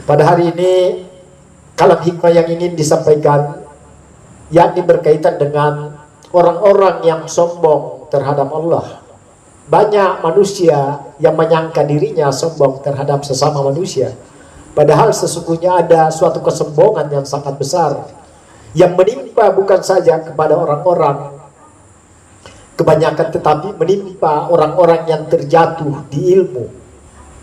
Pada hari ini kalam hikmah yang ingin disampaikan yakni berkaitan dengan orang-orang yang sombong terhadap Allah. Banyak manusia yang menyangka dirinya sombong terhadap sesama manusia, padahal sesungguhnya ada suatu kesombongan yang sangat besar yang menimpa bukan saja kepada orang-orang kebanyakan, tetapi menimpa orang-orang yang terjatuh di ilmu,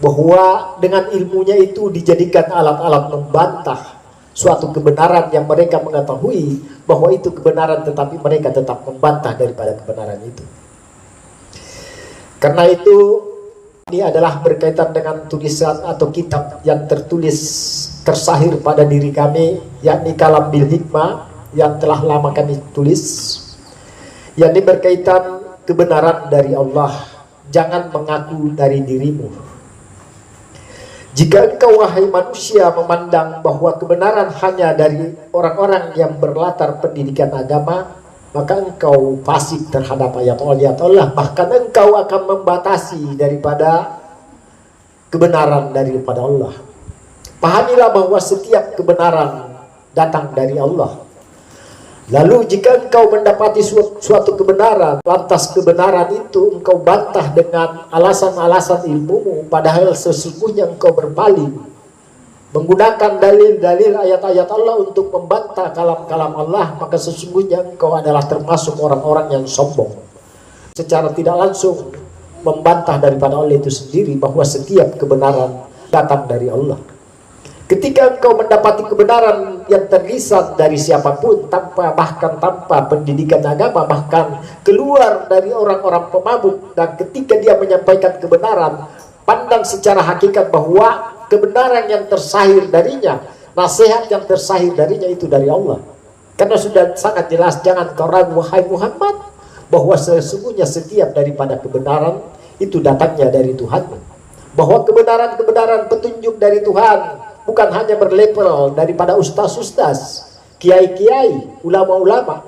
bahwa dengan ilmunya itu dijadikan alat-alat membantah suatu kebenaran yang mereka mengetahui bahwa itu kebenaran, tetapi mereka tetap membantah daripada kebenaran itu. Karena itu ini adalah berkaitan dengan tulisan atau kitab yang tertulis tersahir pada diri kami, yakni Kalam Bil Hikmah yang telah lama kami tulis, yakni berkaitan kebenaran dari Allah. Jangan mengaku dari dirimu. Jika engkau wahai manusia memandang bahwa kebenaran hanya dari orang-orang yang berlatar pendidikan agama, maka engkau fasik terhadap ayat-ayat Allah. Bahkan engkau akan membatasi daripada kebenaran daripada Allah. Pahamilah bahwa setiap kebenaran datang dari Allah. Lalu jika engkau mendapati suatu kebenaran, lantas kebenaran itu engkau bantah dengan alasan-alasan ilmumu, padahal sesungguhnya engkau berpaling menggunakan dalil-dalil ayat-ayat Allah untuk membantah kalam-kalam Allah, maka sesungguhnya engkau adalah termasuk orang-orang yang sombong. Secara tidak langsung membantah daripada Allah itu sendiri bahwa setiap kebenaran datang dari Allah. Ketika engkau mendapati kebenaran yang terlisan dari siapapun, bahkan tanpa pendidikan agama, bahkan keluar dari orang-orang pemabuk, dan ketika dia menyampaikan kebenaran, pandang secara hakikat bahwa kebenaran yang tersahir darinya, nasihat yang tersahir darinya itu dari Allah. Karena sudah sangat jelas, jangan kau ragu wahai Muhammad, bahwa sesungguhnya setiap daripada kebenaran itu datangnya dari Tuhan. Bahwa kebenaran-kebenaran petunjuk dari Tuhan bukan hanya berlevel daripada ustaz-ustaz, kiai-kiai, ulama-ulama.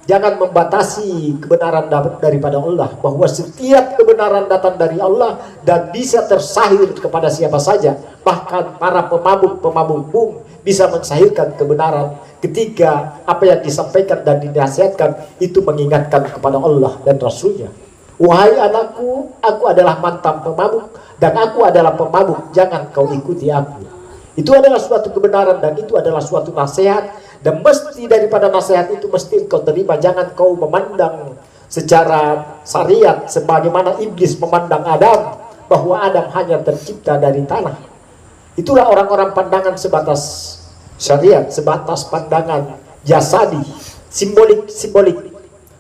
Jangan membatasi kebenaran daripada Allah, bahwa setiap kebenaran datang dari Allah dan bisa tersahir kepada siapa saja. Bahkan para pemabuk-pemabuk pun bisa mensahirkan kebenaran ketika apa yang disampaikan dan dinasihatkan itu mengingatkan kepada Allah dan Rasulnya. Wahai anakku, aku adalah mantan pemabuk dan aku adalah pemabuk, jangan kau ikuti aku. Itu adalah suatu kebenaran dan itu adalah suatu nasihat, dan mesti daripada nasihat itu mesti kau terima. Jangan kau memandang secara syariat sebagaimana iblis memandang Adam, bahwa Adam hanya tercipta dari tanah. Itulah orang-orang pandangan sebatas syariat, sebatas pandangan jasadi, simbolik.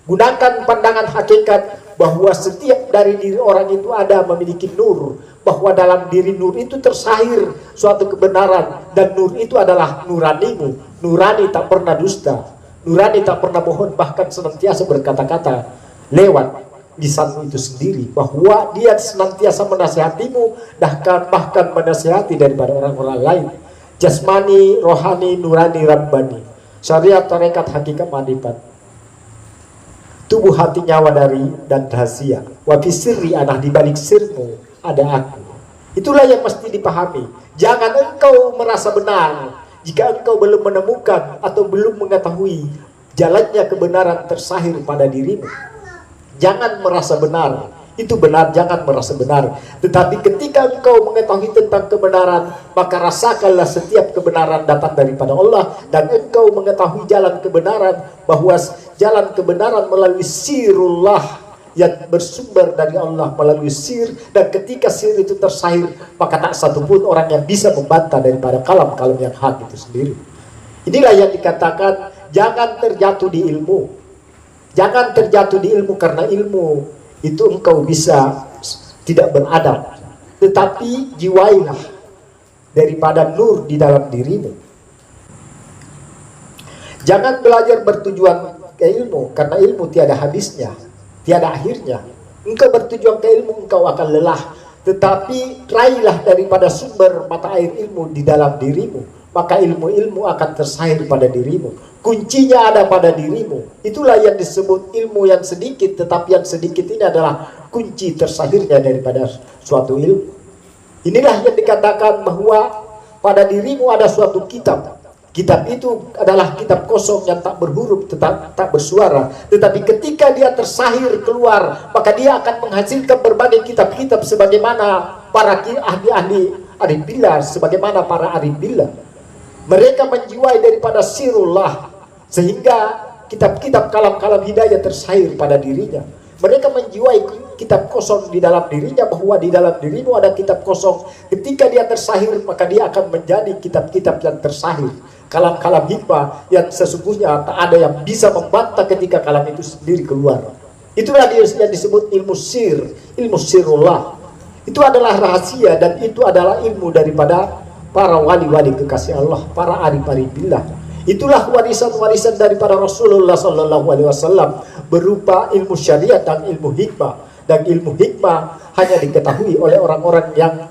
Gunakan pandangan hakikat bahwa setiap dari diri orang itu ada memiliki nur, bahwa dalam diri nur itu tersahir suatu kebenaran, dan nur itu adalah nuranimu. Nurani tak pernah dusta, nurani tak pernah bohong, bahkan senantiasa berkata-kata lewat lisanmu itu sendiri, bahwa dia senantiasa menasihatimu, bahkan menasihati daripada orang-orang lain. Jasmani, rohani, nurani, rabbani, syariat, tarekat, hakikat, manifat, tubuh, hati, nyawa, dari dan rahasia. Wa fi sirri, anak di balik sirmu ada aku. Itulah yang mesti dipahami. Jangan engkau merasa benar jika engkau belum menemukan atau belum mengetahui jalannya kebenaran tersahir pada dirimu. Jangan merasa benar, itu benar, jangan merasa benar. Tetapi ketika engkau mengetahui tentang kebenaran, maka rasakanlah setiap kebenaran datang daripada Allah, dan engkau mengetahui jalan kebenaran, bahwa jalan kebenaran melalui sirullah yang bersumber dari Allah, melalui sir, dan ketika sir itu tersahir, maka tak satupun orang yang bisa membantah daripada kalam-kalam yang hak itu sendiri. Inilah yang dikatakan jangan terjatuh di ilmu. Jangan terjatuh di ilmu, karena ilmu itu engkau bisa tidak beradab, tetapi jiwailah daripada nur di dalam dirimu. Jangan belajar bertujuan ke ilmu, karena ilmu tiada habisnya, tiada akhirnya. Engkau bertujuan ke ilmu, engkau akan lelah. Tetapi raihlah daripada sumber mata air ilmu di dalam dirimu, maka ilmu-ilmu akan tersahir pada dirimu. Kuncinya ada pada dirimu. Itulah yang disebut ilmu yang sedikit, tetapi yang sedikit ini adalah kunci tersahirnya daripada suatu ilmu. Inilah yang dikatakan bahwa pada dirimu ada suatu kitab. Kitab itu adalah kitab kosong yang tak berhuruf, tak bersuara. Tetapi ketika dia tersahir keluar, maka dia akan menghasilkan berbagai kitab-kitab sebagaimana para ahli-ahli arif billah, sebagaimana para arif billah. Mereka menjiwai daripada sirullah, sehingga kitab-kitab kalam-kalam hidayah tersahir pada dirinya. Mereka menjiwai kitab kosong di dalam dirinya, bahwa di dalam dirimu ada kitab kosong. Ketika dia tersahir, maka dia akan menjadi kitab-kitab yang tersahir, kalam-kalam hikmah yang sesungguhnya tak ada yang bisa membantah ketika kalam itu sendiri keluar. Itulah yang disebut ilmu sir, ilmu sirullah. Itu adalah rahasia, dan itu adalah ilmu daripada para wali-wali kekasih Allah, para arif-arif billah. Itulah warisan-warisan daripada Rasulullah SAW, berupa ilmu syariat dan ilmu hikmah. Dan ilmu hikmah hanya diketahui oleh orang-orang yang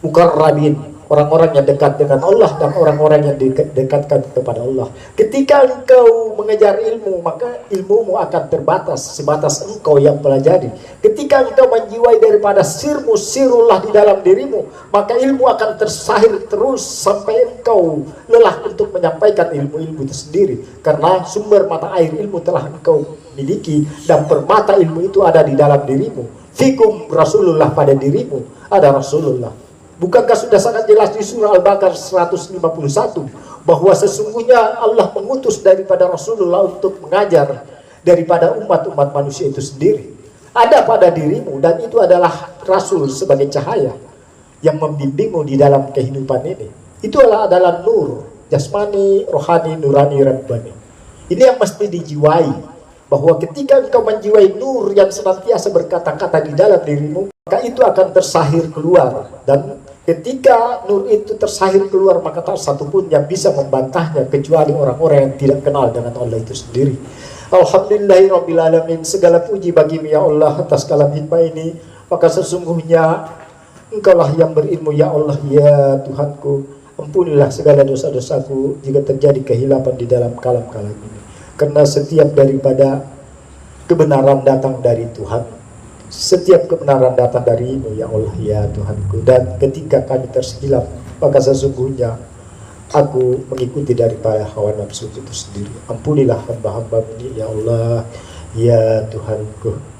mukarrabin, orang-orang yang dekat dengan Allah dan orang-orang yang dekatkan kepada Allah. Ketika engkau mengejar ilmu, maka ilmumu akan terbatas sebatas engkau yang pelajari. Ketika engkau menjiwai daripada sirmu, sirullah di dalam dirimu, maka ilmu akan tersahir terus sampai engkau lelah untuk menyampaikan ilmu-ilmu itu sendiri. Karena sumber mata air ilmu telah engkau miliki, dan permata ilmu itu ada di dalam dirimu. Fikum Rasulullah, pada dirimu ada Rasulullah. Bukankah sudah sangat jelas di surah Al-Baqarah 151 bahwa sesungguhnya Allah mengutus daripada Rasulullah untuk mengajar daripada umat-umat manusia itu sendiri. Ada pada dirimu, dan itu adalah Rasul sebagai cahaya yang membimbingmu di dalam kehidupan ini. Itu adalah nur, jasmani, rohani, nurani, rabbani. Ini yang mesti dijiwai, bahwa ketika engkau menjiwai nur yang senantiasa berkata-kata di dalam dirimu, maka itu akan tersahir keluar. Dan ketika nur itu tersahir keluar, maka tak satu pun yang bisa membantahnya kecuali orang-orang yang tidak kenal dengan Allah itu sendiri. Alhamdulillahirrabbilalamin. Segala puji bagimu ya Allah atas kalam hikmah ini. Maka sesungguhnya engkaulah yang berilmu ya Allah ya Tuhanku. Ampunilah segala dosa-dosaku jika terjadi kehilapan di dalam kalam-kalam ini. Karena setiap daripada kebenaran datang dari Tuhan. Setiap kebenaran datang darimu ya Allah ya Tuhanku. Dan ketika kami tersilap, maka sesungguhnya aku mengikuti daripada hawa nafsu itu sendiri. Ampunilah hamba-hamba ini ya Allah ya Tuhanku.